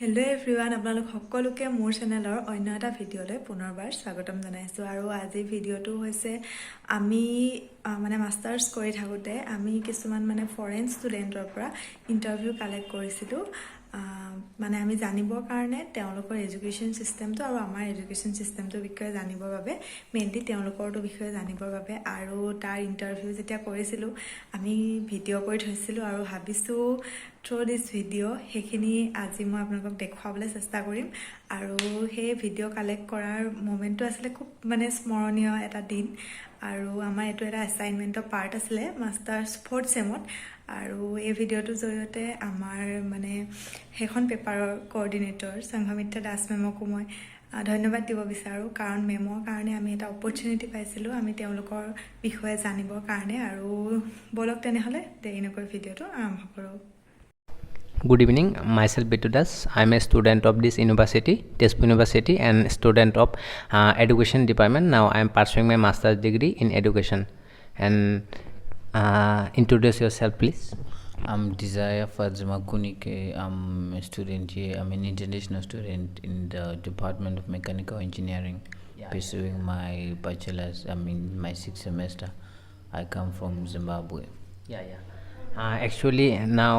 Hello everyone, আপোনালোক সকলোকে মোৰ চেনেলৰ অন্য এটা ভিডিঅ'লৈ পুনৰবাৰ স্বাগতম জনাইছো আৰু আজি ভিডিঅ'টো হৈছে আমি মানে মাষ্টাৰ্ছ কৰি থাকোঁতে আমি কিছুমান মানে ফৰেন ষ্টুডেণ্টৰ পৰা ইণ্টাৰভিউ কালেক্ট কৰিছিলোঁ মানে আমি জানিবৰ কাৰণে তেওঁলোকৰ এডুকেশ্যন চিষ্টেমটো আৰু আমাৰ এডুকেশ্যন চিষ্টেমটোৰ বিষয়ে জানিবৰ বাবে মেইনলি তেওঁলোকৰটো বিষয়ে জানিবৰ বাবে আৰু তাৰ ইণ্টাৰভিউ যেতিয়া কৰিছিলোঁ আমি ভিডিঅ' কৰি থৈছিলোঁ আৰু ভাবিছোঁ থ্ৰু দিছ ভিডিঅ' সেইখিনি আজি মই আপোনালোকক দেখুৱাবলৈ চেষ্টা কৰিম আৰু সেই ভিডিঅ' কালেক্ট কৰাৰ মোমেণ্টটো আছিলে খুব মানে স্মৰণীয় এটা দিন আৰু আমাৰ এইটো এটা এছাইনমেণ্টৰ পাৰ্ট আছিলে মাষ্টাৰ্ছ 4th চেমত আৰু এই ভিডিঅ'টোৰ জৰিয়তে আমাৰ মানে সেইখন পেপাৰৰ কোঅৰ্ডিনেটৰ সংঘমিত্ৰা দাস মেমকো মই ধন্যবাদ দিব বিচাৰোঁ কাৰণ মেমৰ কাৰণে আমি এটা অপৰচুনিটি পাইছিলোঁ আমি তেওঁলোকৰ বিষয়ে জানিবৰ কাৰণে আৰু বলক তেনেহ'লে দেৰি নকৰি ভিডিঅ'টো আৰম্ভ কৰোঁ। Good evening, myself Betudas. I am a student of this university, Tezpur University, and student of education department. Now I am pursuing my master's degree in education. And introduce yourself, please. I'm Desire Fadzima Kunike. I'm a student here. I'm an international student in the Department of Mechanical Engineering, pursuing my bachelor's. I'm in my 6th semester. I come from Zimbabwe. Actually, now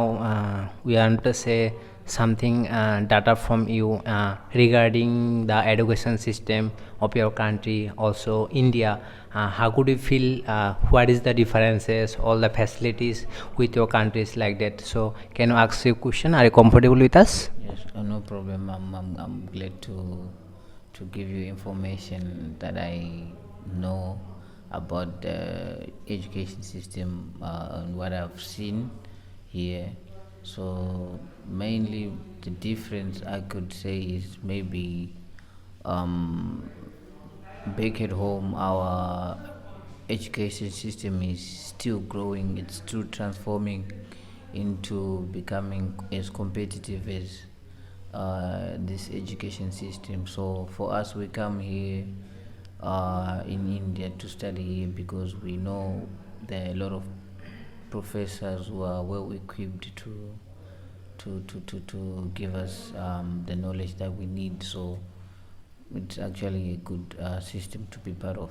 we want to say something data from you regarding the education system of your country, also India. How could you feel? What is the differences? All the facilities with your countries like that. So, can you ask your question? Are you comfortable with us? Yes, no problem. I'm glad to give you information that I know about the education system and what I've seen here. So mainly the difference I could say is maybe back at home our education system is still growing, it's still transforming into becoming as competitive as this education system. So for us, we come here in India to study here because we know there are a lot of professors who are well equipped to give us the knowledge that we need. So it's actually a good system to be part of.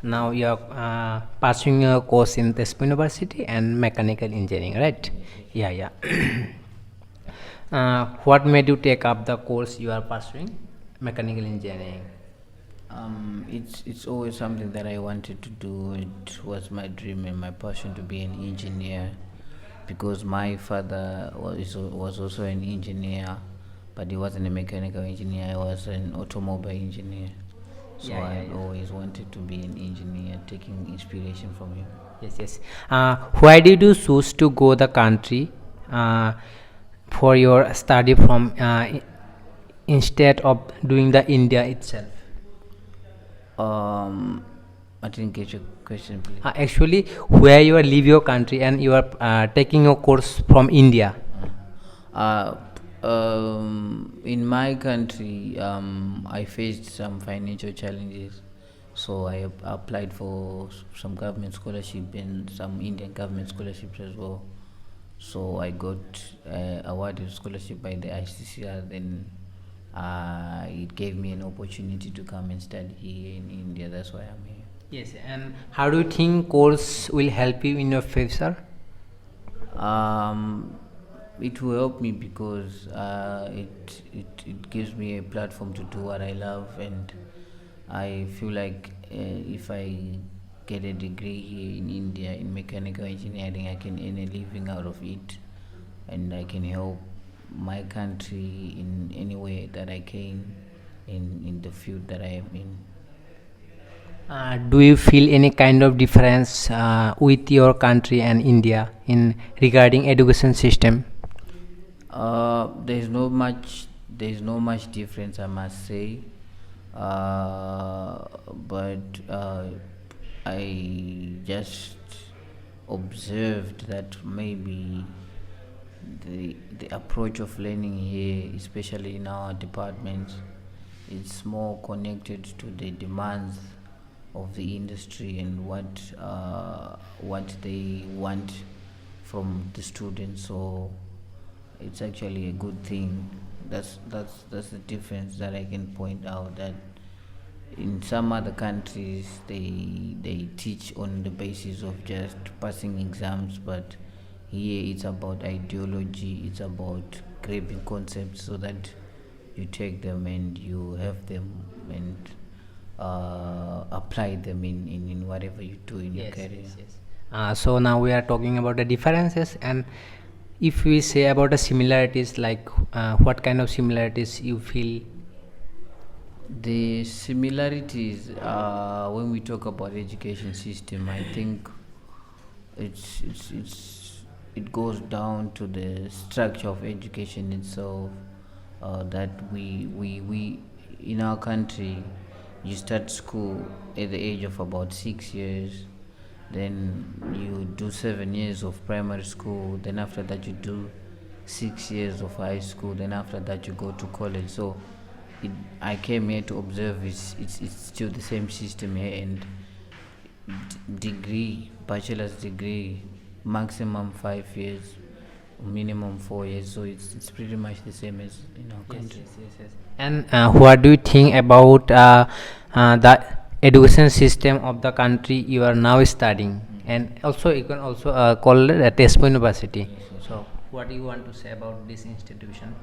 Now you are pursuing a course in Tezpur University and mechanical engineering, right? What made you take up the course you are pursuing, mechanical engineering? It's always something that I wanted to do. It was my dream and my passion to be an engineer because my father was also an engineer, but he wasn't a mechanical engineer, he was an automobile engineer. So I always wanted to be an engineer, taking inspiration from him. Yes. Why did you choose to go the country for your study from instead of doing the India itself? I didn't get your question, please. Actually, where you are leave your country and you are taking your course from India? In my country, I faced some financial challenges, so I applied for some government scholarship and some Indian government scholarships as well. So I got awarded scholarship by the ICCR. Then it gave me an opportunity to come and study here in India. That's why I'm here. Yes, and how do you think course will help you in your future? It will help me because it gives me a platform to do what I love, and I feel like if I get a degree here in India in mechanical engineering, I can earn a living out of it, and I can help my country in any way that I can in the field that I am in. Do you feel any kind of difference with your country and India in regarding education system? There's no much difference, I must say, but I just observed that maybe the approach of learning here, especially in our departments, is more connected to the demands of the industry and what they want from the students. So it's actually a good thing. That's the difference that I can point out, that in some other countries they teach on the basis of just passing exams, but here it's about ideology, it's about grabbing concepts so that you take them and you have them and apply them in whatever you do in your career. So now we are talking about the differences, and if we say about the similarities, like what kind of similarities you feel? The similarities, when we talk about education system, I think it goes down to the structure of education itself. That we in our country, you start school at the age of about 6 years, then you do 7 years of primary school, then after that you do 6 years of high school, then after that you go to college. So I came here to observe it's still the same system here, and degree, bachelor's degree, maximum 5 years, minimum 4 years. So it's pretty much the same as in our country. And what do you think about the education system of the country you are now studying? And also you can also call it a Tezpur University. So what do you want to say about this institution?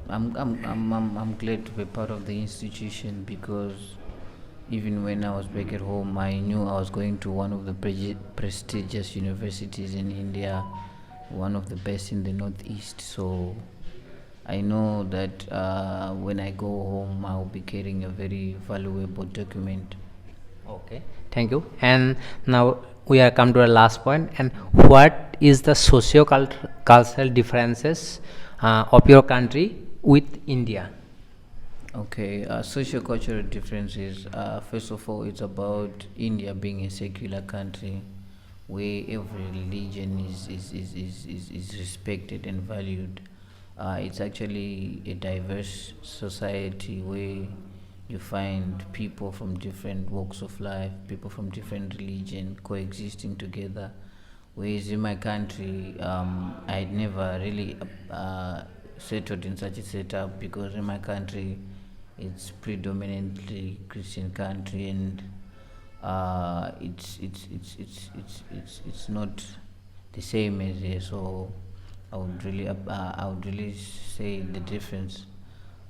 I'm glad to be part of the institution, because even when I was back at home, I knew I was going to one of the prestigious universities in India, one of the best in the Northeast. So I know that when I go home, I will be carrying a very valuable document. Okay, thank you. And now we are come to the last point. And what is the socio-cultural differences of your country with India? Okay, socio-cultural differences. First of all, it's about India being a secular country where every religion is respected and valued. It's actually a diverse society where you find people from different walks of life, people from different religion coexisting together. Whereas in my country, I'd never really settled in such a setup, because in my country it's predominantly Christian country, and it's not the same as here. So I would really say the difference,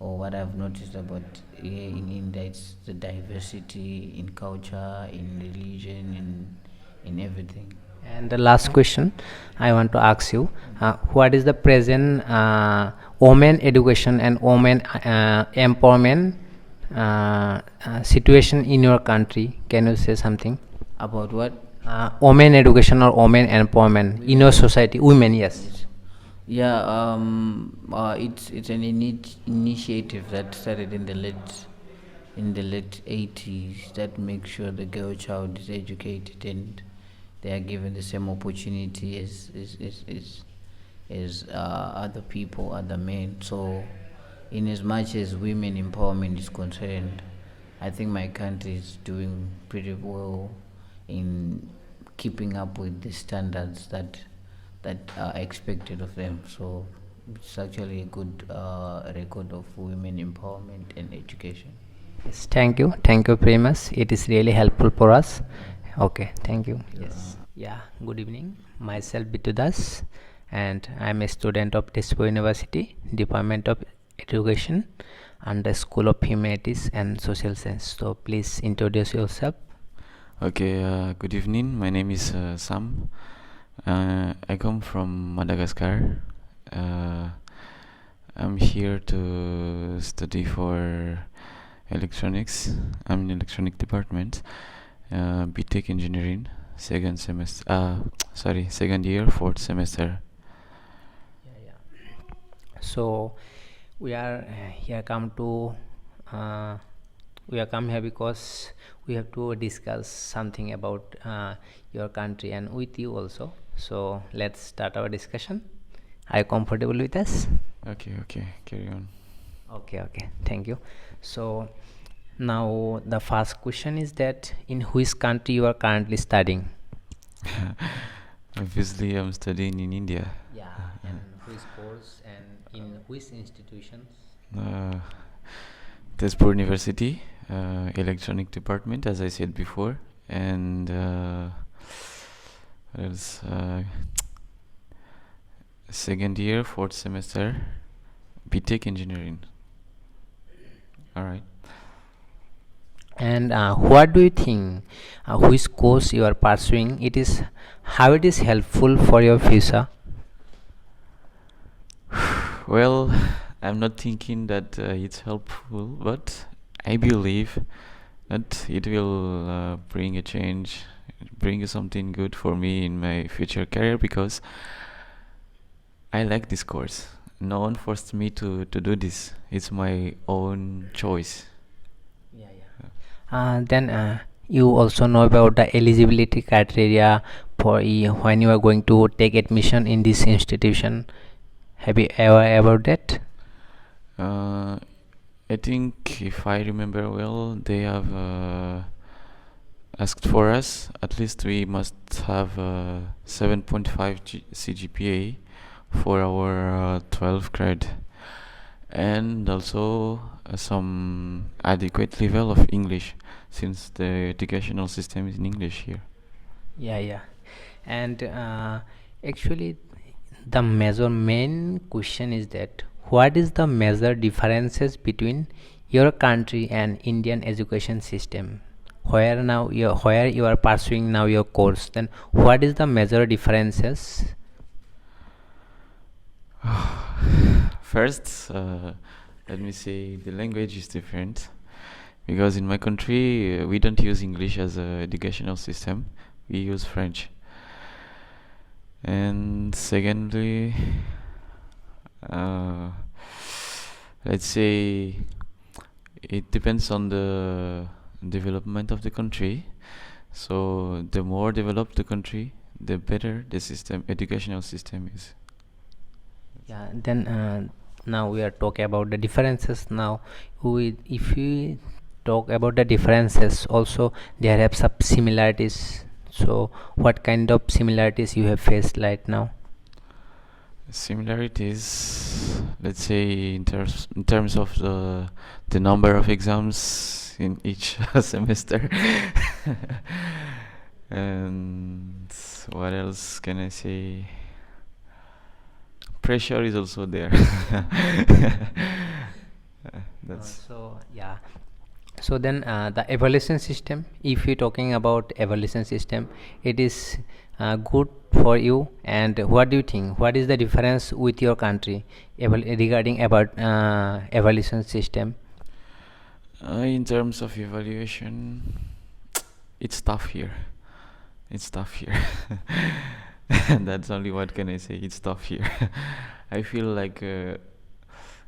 or what I've noticed about here in India, it's the diversity in culture, in religion, in everything. And the last question I want to ask you, what is the present women education and women empowerment situation in your country? Can you say something About what? women education or women empowerment in your society? Women, yes. Yeah, it's an initiative that started in the late 80s, that makes sure the girl child is educated and they are given the same opportunity as other people, other men. So, in as much as women empowerment is concerned, I think my country is doing pretty well in keeping up with the standards that are expected of them. So it's actually a good record of women empowerment and education. Yes, thank you very much. It is really helpful for us. Okay, thank you. Yes. Yeah, good evening. Myself Bitudas, and I am a student of Tezpur University, Department of Education, and the School of Humanities and Social Science. So please introduce yourself. Okay, good evening. My name is Sam. I come from Madagascar. I'm here to study for electronics. I'm in electronic department, BTech engineering, second year, fourth semester. So we are come here because we have to discuss something about your country and with you also. So let's start our discussion. Are you comfortable with us? Okay, carry on. Okay, thank you. So now the first question is that in which country you are currently studying? Obviously, I'm studying in India. Yeah, and which course and in which institutions? Uh, Tezpur University, electronic department, as I said before, and what else? Second year, fourth semester, BTech engineering. All right. And what do you think? Which course you are pursuing? It is how it is helpful for your future? Well, I'm not thinking that it's helpful, but I believe that it will bring a change, bring something good for me in my future career because I like this course. No one forced me to do this. It's my own choice. Yeah, yeah. Then you also know about the eligibility criteria for when you are going to take admission in this institution. Have you ever about that? I think if I remember well, they have asked for us at least we must have 7.5 CGPA for our 12th grade, and also some adequate level of English, since the educational system is in English here. Yeah, yeah. And actually, the major main question is that what is the major differences between your country and Indian education system? Where you are pursuing now your course, then what is the major differences? First, let me say the language is different because in my country we don't use English as a educational system. We use French. And secondly, let's say it depends on the development of the country. So the more developed the country, the better the educational system is. Yeah, then now we are talking about the differences. Now, if we talk about the differences, also there have some similarities. So, what kind of similarities you have faced right now? Similarities, let's say in terms of the number of exams in each semester. And what else can I say? Pressure is also there. That's So yeah. So then the evaluation system. If you're talking about evaluation system, it is good for you. And what do you think? What is the difference with your country regarding about evaluation system? in terms of evaluation, it's tough here. It's tough here. That's only what can I say. It's tough here. I feel like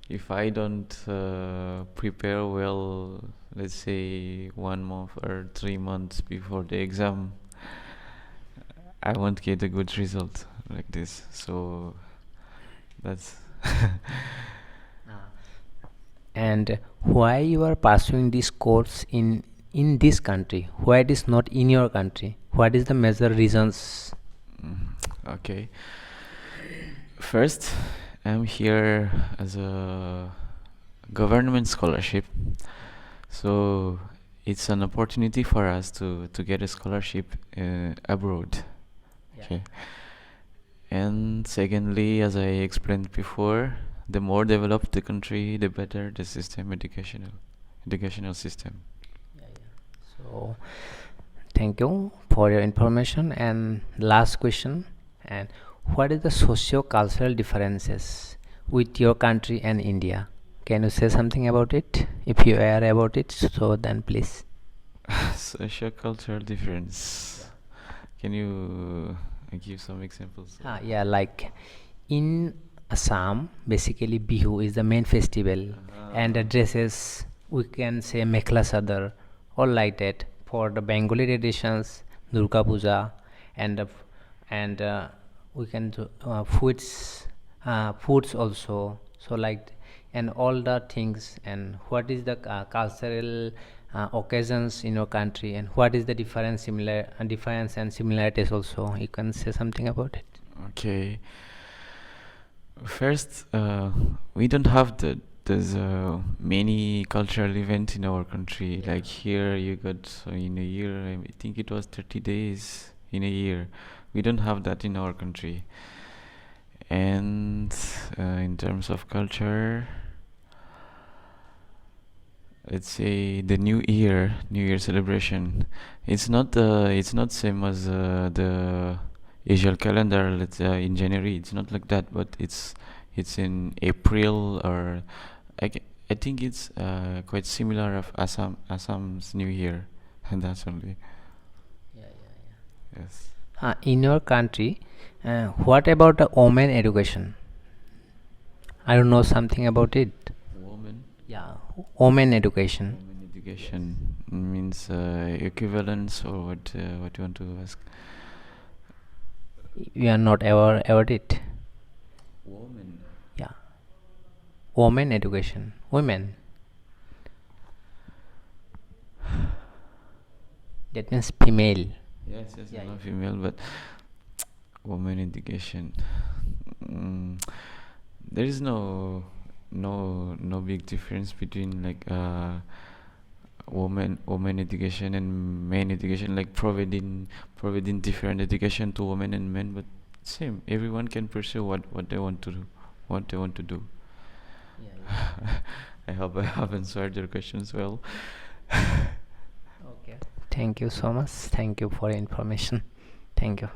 if I don't prepare well, let's say 1 month or 3 months before the exam, I won't get a good result like this. So that's And why you are pursuing this course in this country? Why it is not in your country? What is the major reasons? okay. First, I'm here as a government scholarship, so it's an opportunity for us to get a scholarship abroad. Okay. And secondly, as I explained before, the more developed the country, the better the educational system. So thank you for your information. And last question, and what is the socio-cultural differences with your country and India? Can you say something about it? If you are about it, so then please. Socio-cultural difference. Can you give some examples? Yeah, like in Assam, basically Bihu is the main festival, and the dresses we can say Mekhla Sadar, or like that. For the Bengali traditions, Durga Puja, and we can do foods also. So like and all the things, and what is the cultural occasions in your country, and what is the difference and similarities also? You can say something about it. Okay. First, we don't have there's many cultural events in our country. Like here, you got in a year. I think it was 30 days in a year. We don't have that in our country. And in terms of culture, let's say the New Year celebration. It's not same as the usual calendar. Let's in January. It's not like that, but it's in April, or I think it's quite similar of Assam's New Year, and that's only. Yes. In your country, what about the women education? I don't know something about it. Woman. Yeah, women education. Women education means equivalence, or what you want to ask? You are not aware about it. Woman. Yeah, women education. Women. That means female. Yes, Yeah, not female, but woman education. There is no big difference between like woman education and men education, like providing different education to women and men, but same. Everyone can pursue what they want to do. I hope I have answered your questions well. Okay. Thank you so much. Thank you for information. Thank you.